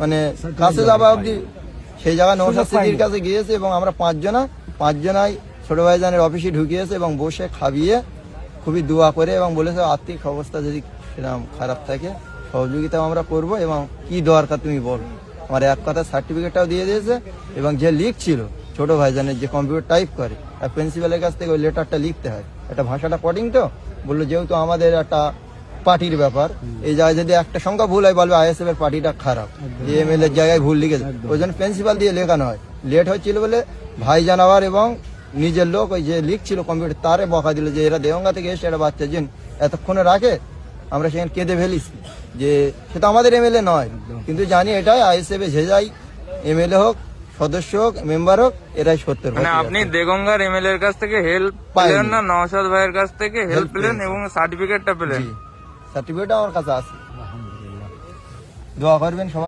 মানে কাছে যাওয়া অব্দি সেই জায়গায় নওশাদ সিদ্দিকীর কাছে গিয়েছে এবং আমরা পাঁচজনাই ছোট ভাইজানের অফিসে ঢুকিয়েছে এবং বসে খাবিয়ে খুবই দোয়া করে এবং বলেছে আর্থিক অবস্থা যদি সেরকম খারাপ থাকে সহযোগিতাও আমরা করব এবং কি দরকার তুমি বলো। আমার এক কথা সার্টিফিকেটটাও দিয়ে দিয়েছে এবং যে লিখছিল ছোট ভাইজানের যে কম্পিউটার টাইপ করে আর প্রিন্সিপালের কাছ থেকে ওই লেটারটা লিখতে হয়, একটা ভাষাটা কোডিং তো বললো যেহেতু আমাদের একটা পার্টির ব্যাপার এই জায়গায় যদি একটা সংখ্যা ভুল হয় বলবে আইএসএফ এর পার্টিটা খারাপ, যে এমএলএ এর জায়গায় ভুল লিখেছে ওই জন্য প্রিন্সিপাল দিয়ে লেখানো হয়। লেট হচ্ছিল বলে ভাইজান আবার এবং নিজের লোক ওই যে লিখছিল কম্পিউটার তারে বকা দিল যে এরা দেওঙ্গা থেকে এসে একটা বাচ্চা জিন এতক্ষণে রাখে, আমরা সেখানে কেঁদে ফেলিস যে সেটা আমাদের এমএলএ নয় কিন্তু জানি এটাই আইএসএফ এ যে যাই এমএলএ হোক সদস্য হোক মেম্বার হোক এরাই সত্যের। মানে আপনি দেগঙ্গার এমএলএ এর কাছ থেকে হেল্প পেলেন না, নওশাদ ভাইয়ের কাছ থেকে হেল্প পেলেন এবং সার্টিফিকেটটা পেলেন? সার্টিফিকেট আমার কাছে আছে, দোয়া করবেন সবাই।